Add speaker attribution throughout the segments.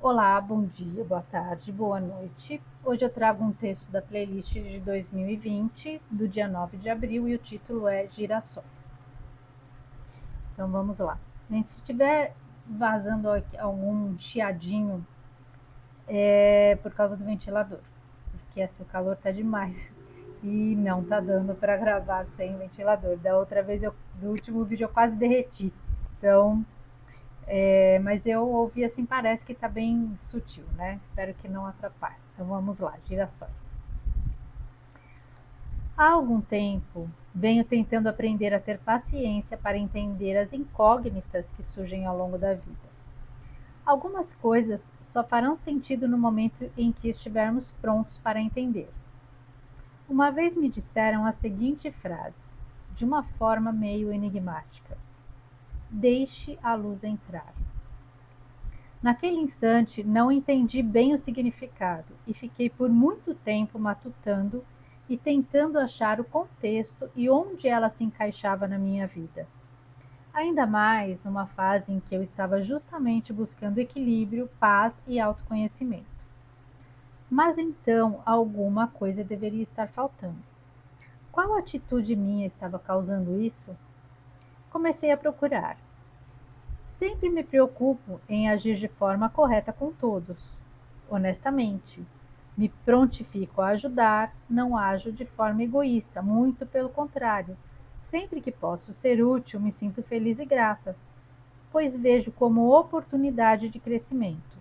Speaker 1: Olá, bom dia, boa tarde, boa noite. Hoje eu trago um texto da playlist de 2020, do dia 9 de abril, e o título é Girassóis. Então vamos lá. Gente, se estiver vazando algum chiadinho, é por causa do ventilador, porque assim, o calor tá demais e não tá dando para gravar sem ventilador. Da outra vez, do último vídeo, eu quase derreti. Então, mas eu ouvi assim, parece que tá bem sutil, né? Espero que não atrapalhe. Então vamos lá, girassóis. Há algum tempo venho tentando aprender a ter paciência para entender as incógnitas que surgem ao longo da vida. Algumas coisas só farão sentido no momento em que estivermos prontos para entender. Uma vez me disseram a seguinte frase, de uma forma meio enigmática: deixe a luz entrar. Naquele instante não entendi bem o significado e fiquei por muito tempo matutando e tentando achar o contexto e onde ela se encaixava na minha vida. Ainda mais numa fase em que eu estava justamente buscando equilíbrio, paz e autoconhecimento. Mas então alguma coisa deveria estar faltando. Qual atitude minha estava causando isso? Comecei a procurar. Sempre me preocupo em agir de forma correta com todos. Honestamente, me prontifico a ajudar, não ajo de forma egoísta, muito pelo contrário. Sempre que posso ser útil, me sinto feliz e grata, pois vejo como oportunidade de crescimento.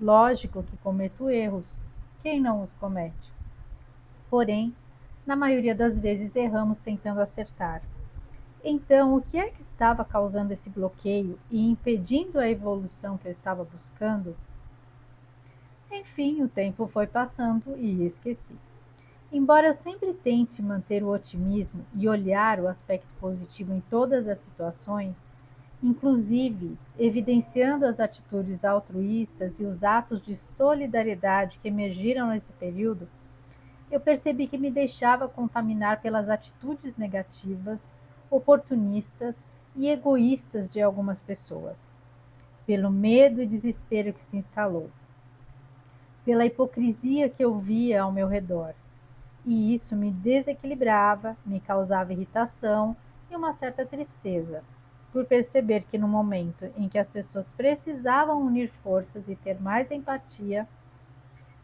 Speaker 1: Lógico que cometo erros, quem não os comete? Porém, na maioria das vezes erramos tentando acertar. Então, o que é que estava causando esse bloqueio e impedindo a evolução que eu estava buscando? Enfim, o tempo foi passando e esqueci. Embora eu sempre tente manter o otimismo e olhar o aspecto positivo em todas as situações, inclusive evidenciando as atitudes altruístas e os atos de solidariedade que emergiram nesse período, eu percebi que me deixava contaminar pelas atitudes negativas, oportunistas e egoístas de algumas pessoas, pelo medo e desespero que se instalou, pela hipocrisia que eu via ao meu redor. E isso me desequilibrava, me causava irritação e uma certa tristeza, por perceber que no momento em que as pessoas precisavam unir forças e ter mais empatia,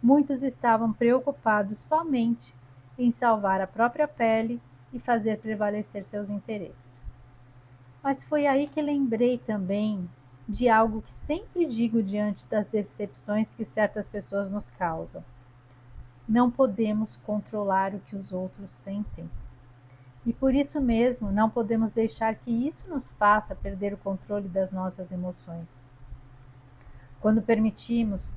Speaker 1: muitos estavam preocupados somente em salvar a própria pele e fazer prevalecer seus interesses. Mas foi aí que lembrei também de algo que sempre digo diante das decepções que certas pessoas nos causam: não podemos controlar o que os outros sentem. E por isso mesmo, não podemos deixar que isso nos faça perder o controle das nossas emoções. Quando permitimos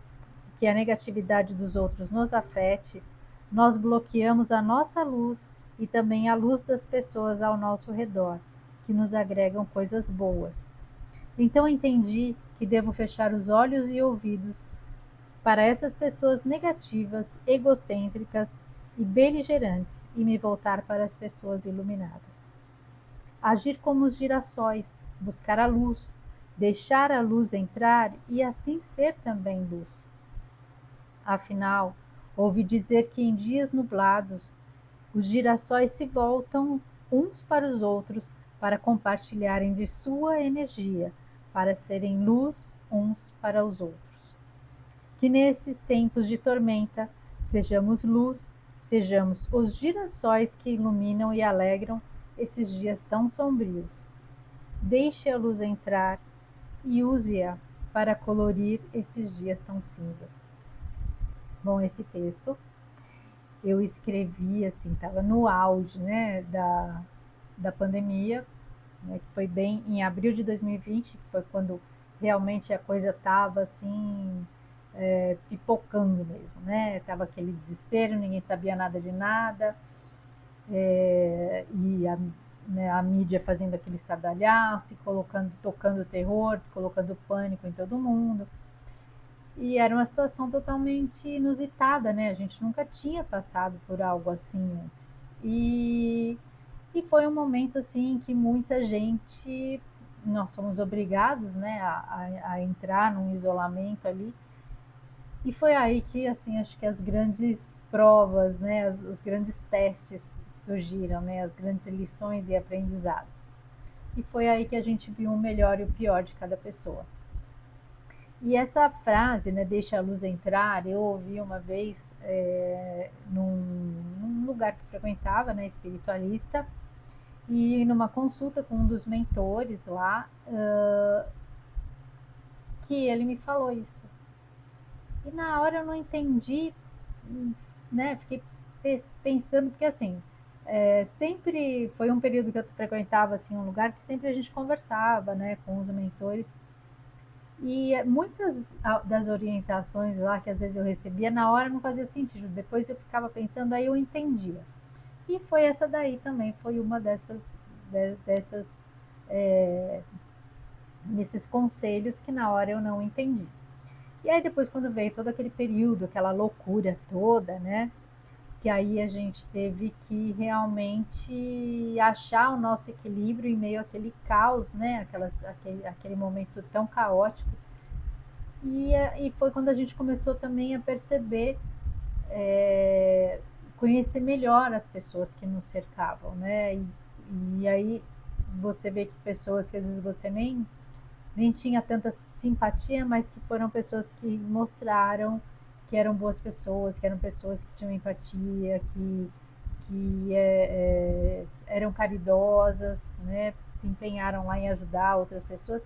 Speaker 1: que a negatividade dos outros nos afete, nós bloqueamos a nossa luz e também a luz das pessoas ao nosso redor, que nos agregam coisas boas. Então entendi que devo fechar os olhos e ouvidos para essas pessoas negativas, egocêntricas e beligerantes e me voltar para as pessoas iluminadas. Agir como os girassóis, buscar a luz, deixar a luz entrar e assim ser também luz. Afinal, ouvi dizer que em dias nublados, os girassóis se voltam uns para os outros para compartilharem de sua energia, para serem luz uns para os outros. Que nesses tempos de tormenta sejamos luz, sejamos os girassóis que iluminam e alegram esses dias tão sombrios. Deixe a luz entrar e use-a para colorir esses dias tão cinzas. Bom, esse texto eu escrevi assim, estava no auge, né, da pandemia, né, que foi bem em abril de 2020, que foi quando realmente a coisa estava assim, pipocando mesmo, né? Tava aquele desespero, ninguém sabia nada de nada, e né, a mídia fazendo aquele estardalhaço, colocando, tocando terror, colocando pânico em todo mundo. E era uma situação totalmente inusitada, né? A gente nunca tinha passado por algo assim antes. E foi um momento assim que muita gente nós somos obrigados, né, a entrar num isolamento ali. E foi aí que, assim, acho que as grandes provas, né, os grandes testes surgiram, né, as grandes lições e aprendizados. E foi aí que a gente viu o melhor e o pior de cada pessoa. E essa frase, né, deixa a luz entrar, eu ouvi uma vez num lugar que frequentava, né, espiritualista, e numa consulta com um dos mentores lá, que ele me falou isso. E na hora eu não entendi, né? Fiquei pensando, porque assim, sempre foi um período que eu frequentava assim, um lugar que sempre a gente conversava, né, com os mentores. E muitas das orientações lá que às vezes eu recebia, na hora não fazia sentido. Depois eu ficava pensando, aí eu entendia. E foi essa daí também, foi uma dessas é, desses conselhos que na hora eu não entendi. E aí depois quando veio todo aquele período, aquela loucura toda, né? Que aí a gente teve que realmente achar o nosso equilíbrio em meio àquele caos, né? Aquele momento tão caótico. E foi quando a gente começou também a perceber, conhecer melhor as pessoas que nos cercavam, né? E aí você vê que pessoas que às vezes você nem tinha tanta simpatia, mas que foram pessoas que mostraram que eram boas pessoas, que eram pessoas que tinham empatia, que eram caridosas, né? Se empenharam lá em ajudar outras pessoas.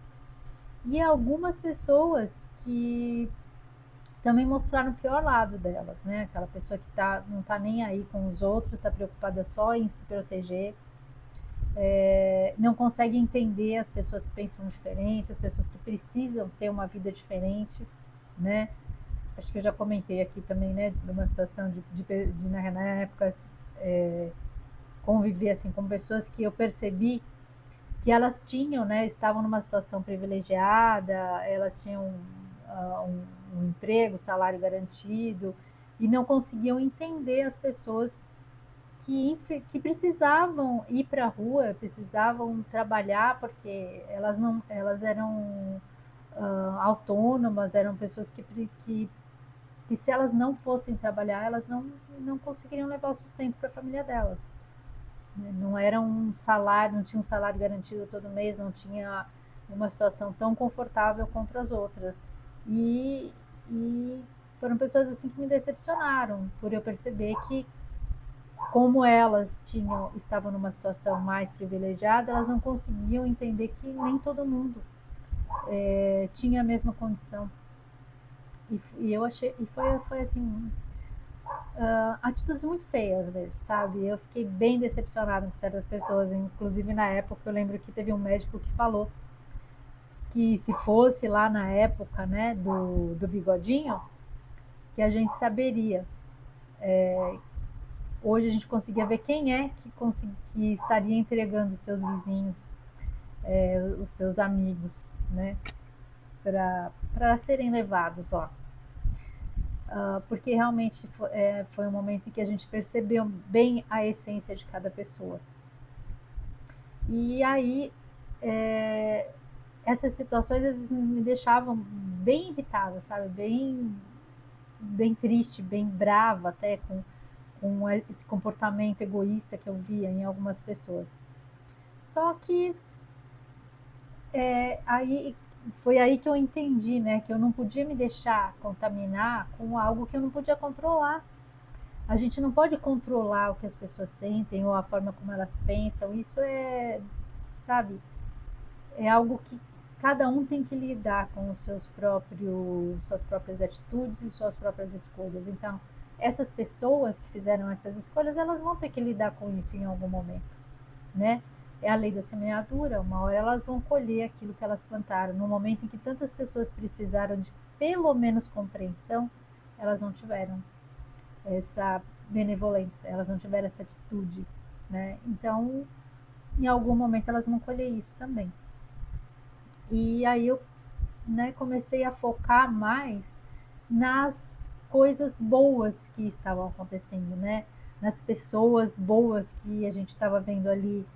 Speaker 1: E algumas pessoas que também mostraram o pior lado delas, né? Aquela pessoa que não tá nem aí com os outros, está preocupada só em se proteger, não consegue entender as pessoas que pensam diferente, as pessoas que precisam ter uma vida diferente, né? Acho que eu já comentei aqui também, né, de uma situação na época, é, conviver assim com pessoas que eu percebi que elas tinham, né, estavam numa situação privilegiada, elas tinham um emprego, salário garantido, e não conseguiam entender as pessoas que precisavam ir para a rua, precisavam trabalhar, porque elas eram autônomas, eram pessoas que se elas não fossem trabalhar, elas não conseguiriam levar o sustento para a família delas. Não era um salário, não tinha um salário garantido todo mês, não tinha uma situação tão confortável contra as outras. E, e foram pessoas assim que me decepcionaram, por eu perceber que como elas estavam numa situação mais privilegiada, elas não conseguiam entender que nem todo mundo tinha a mesma condição. E eu achei, e foi assim, atitudes muito feias mesmo, sabe? Eu fiquei bem decepcionada com certas pessoas, inclusive na época eu lembro que teve um médico que falou que se fosse lá na época, né, do bigodinho, que a gente saberia. Hoje a gente conseguia ver quem é que estaria entregando os seus vizinhos, os seus amigos, né, para serem levados lá. Porque realmente foi um momento em que a gente percebeu bem a essência de cada pessoa. E aí, é, essas situações às vezes me deixavam bem irritada, sabe? Bem triste, bem brava até com esse comportamento egoísta que eu via em algumas pessoas. Só que aí foi aí que eu entendi, né, que eu não podia me deixar contaminar com algo que eu não podia controlar. A gente não pode controlar o que as pessoas sentem ou a forma como elas pensam. Isso sabe, é algo que cada um tem que lidar com os suas próprias atitudes e suas próprias escolhas. Então, essas pessoas que fizeram essas escolhas, elas vão ter que lidar com isso em algum momento, né? É a lei da semeadura, uma hora elas vão colher aquilo que elas plantaram. No momento em que tantas pessoas precisaram de pelo menos compreensão, elas não tiveram essa benevolência, elas não tiveram essa atitude, né? Então, em algum momento elas vão colher isso também. E aí eu, né, comecei a focar mais nas coisas boas que estavam acontecendo, né? Nas pessoas boas que a gente estava vendo ali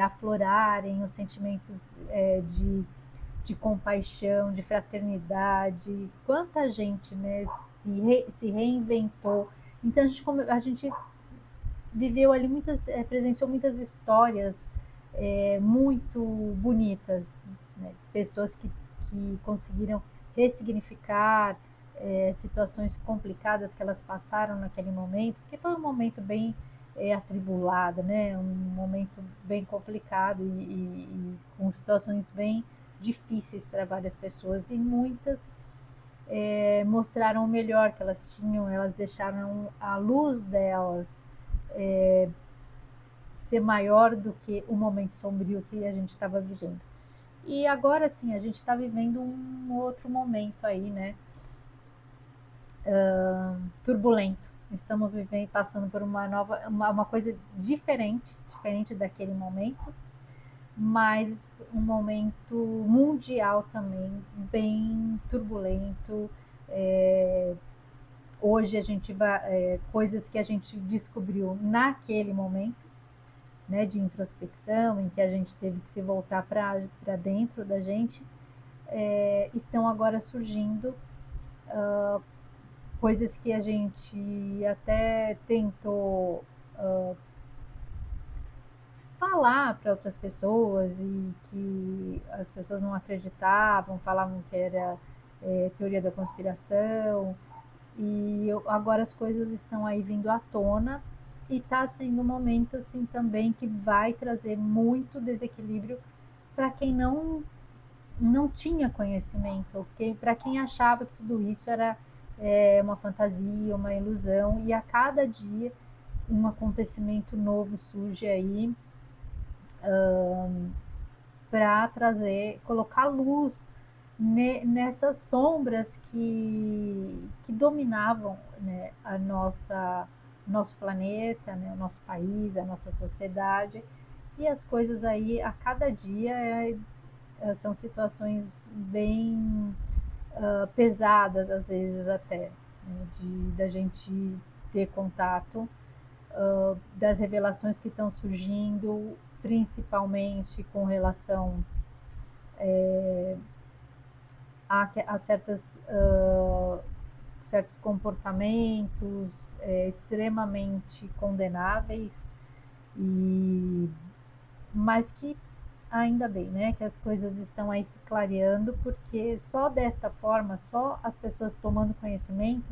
Speaker 1: aflorarem os sentimentos de compaixão, de fraternidade. Quanta gente, né, se reinventou. Então a gente viveu ali presenciou muitas histórias muito bonitas, né? Pessoas que conseguiram ressignificar situações complicadas que elas passaram naquele momento, porque foi um momento bem atribulado, né? Um momento bem complicado e com situações bem difíceis para várias pessoas e muitas mostraram o melhor que elas tinham, elas deixaram a luz delas ser maior do que o momento sombrio que a gente estava vivendo. E agora sim, a gente está vivendo um outro momento aí, né? Turbulento. Estamos vivendo, passando por uma coisa diferente daquele momento, mas um momento mundial também, bem turbulento. Hoje a gente vai, coisas que a gente descobriu naquele momento, né, de introspecção, em que a gente teve que se voltar para dentro da gente, estão agora surgindo coisas que a gente até tentou falar para outras pessoas e que as pessoas não acreditavam, falavam que era teoria da conspiração, e agora as coisas estão aí vindo à tona e está sendo um momento assim também que vai trazer muito desequilíbrio para quem não tinha conhecimento, para quem achava que tudo isso era uma fantasia, uma ilusão, e a cada dia um acontecimento novo surge aí para trazer, colocar luz nessas sombras que dominavam, né, nosso planeta, né, o nosso país, a nossa sociedade, e as coisas aí a cada dia são situações bem pesadas, às vezes até, né, da gente ter contato, das revelações que estão surgindo, principalmente com relação a certos comportamentos extremamente condenáveis, e mas que ainda bem, né, que as coisas estão aí se clareando, porque só desta forma, só as pessoas tomando conhecimento,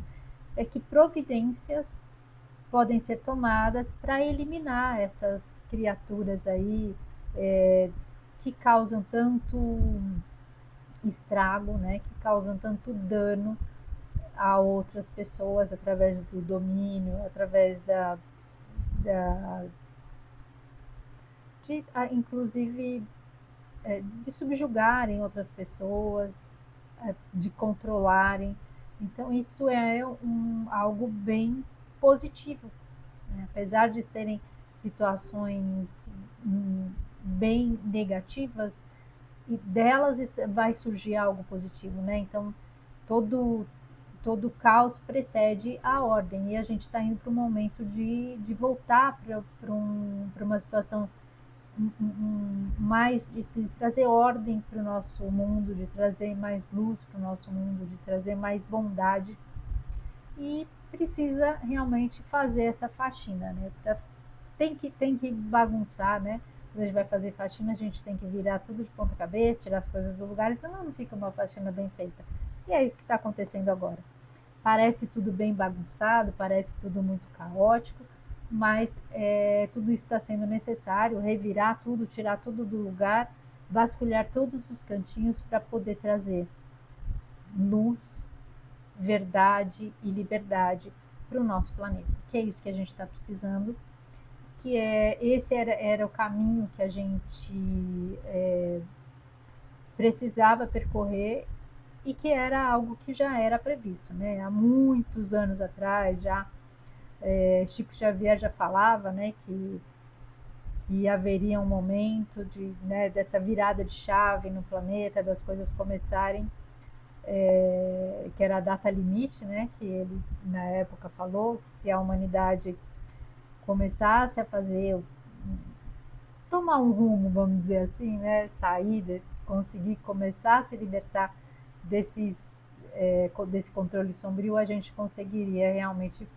Speaker 1: é que providências podem ser tomadas para eliminar essas criaturas aí que causam tanto estrago, né, que causam tanto dano a outras pessoas através do domínio, através da inclusive de subjugarem outras pessoas, de controlarem. Então isso é algo bem positivo, né? Apesar de serem situações bem negativas, e delas vai surgir algo positivo, né? Então todo todo caos precede a ordem, e a gente está indo para um momento de voltar para uma situação mais de trazer ordem para o nosso mundo, de trazer mais luz para o nosso mundo, de trazer mais bondade, e precisa realmente fazer essa faxina, né? Tem que bagunçar, né? Quando a gente vai fazer faxina, a gente tem que virar tudo de ponta cabeça, tirar as coisas do lugar, senão não fica uma faxina bem feita. E é isso que está acontecendo agora. Parece tudo bem bagunçado, parece tudo muito caótico, mas tudo isso está sendo necessário, revirar tudo, tirar tudo do lugar, vasculhar todos os cantinhos para poder trazer luz, verdade e liberdade para o nosso planeta. Que é isso que a gente está precisando, que esse era o caminho que a gente precisava percorrer, e que era algo que já era previsto, né? Há muitos anos atrás, já Chico Xavier já falava, né, que haveria um momento né, dessa virada de chave no planeta, das coisas começarem, que era a data limite, né, que ele na época falou, que se a humanidade começasse a fazer tomar um rumo, vamos dizer assim, né? Sair, conseguir começar a se libertar desse controle sombrio, a gente conseguiria realmente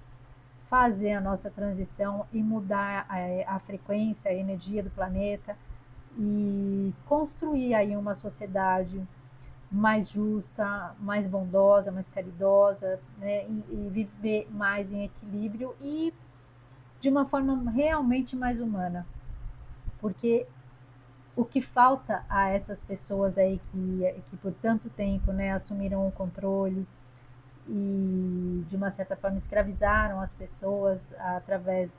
Speaker 1: fazer a nossa transição e mudar a frequência, a energia do planeta e construir aí uma sociedade mais justa, mais bondosa, mais caridosa, né? E viver mais em equilíbrio e de uma forma realmente mais humana, porque o que falta a essas pessoas aí que por tanto tempo, né, assumiram o controle e de uma certa forma escravizaram as pessoas através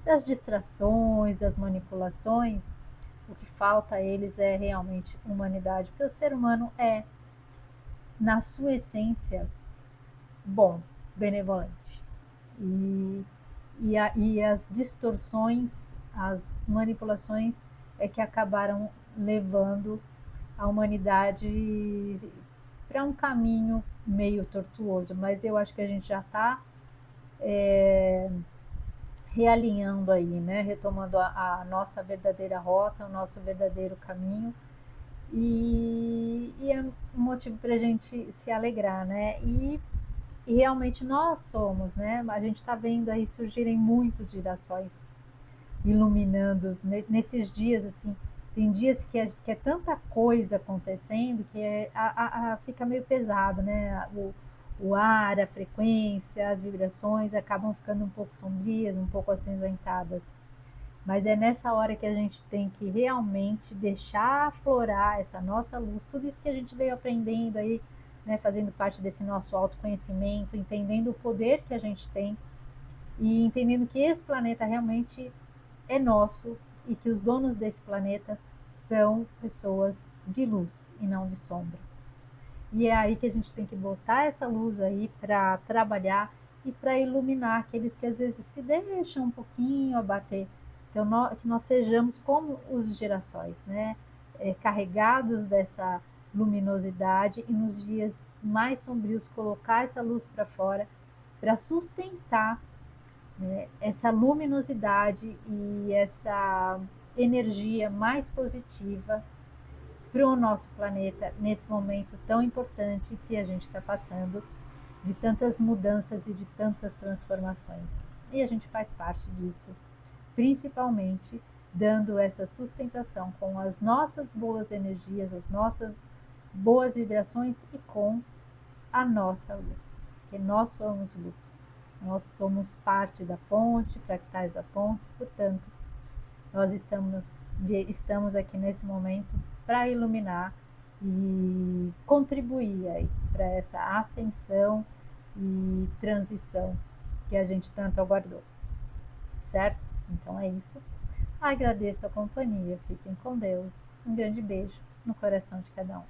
Speaker 1: das distrações, das manipulações, o que falta a eles é realmente humanidade, porque o ser humano é, na sua essência, bom, benevolente. E, e as distorções, as manipulações é que acabaram levando a humanidade para um caminho meio tortuoso, mas eu acho que a gente já está realinhando aí, né? Retomando a nossa verdadeira rota, o nosso verdadeiro caminho. E é um motivo para a gente se alegrar, né? E realmente nós somos, né? A gente está vendo aí surgirem muitos girassóis iluminando nesses dias, assim. Tem dias que é tanta coisa acontecendo que fica meio pesado, né? O ar, a frequência, as vibrações acabam ficando um pouco sombrias, um pouco acinzentadas. Mas é nessa hora que a gente tem que realmente deixar aflorar essa nossa luz, tudo isso que a gente veio aprendendo aí, né, fazendo parte desse nosso autoconhecimento, entendendo o poder que a gente tem e entendendo que esse planeta realmente é nosso e que os donos desse planeta são pessoas de luz e não de sombra. E é aí que a gente tem que botar essa luz aí para trabalhar e para iluminar aqueles que às vezes se deixam um pouquinho abater. Então, que nós sejamos como os girassóis, né? Carregados dessa luminosidade e nos dias mais sombrios colocar essa luz para fora para sustentar, né, essa luminosidade e essa energia mais positiva para o nosso planeta nesse momento tão importante que a gente está passando, de tantas mudanças e de tantas transformações. E a gente faz parte disso, principalmente dando essa sustentação com as nossas boas energias, as nossas boas vibrações e com a nossa luz, porque nós somos luz. Nós somos parte da fonte, fractais da fonte, portanto, nós estamos aqui nesse momento para iluminar e contribuir aí para essa ascensão e transição que a gente tanto aguardou, certo? Então é isso. Agradeço a companhia, fiquem com Deus. Um grande beijo no coração de cada um.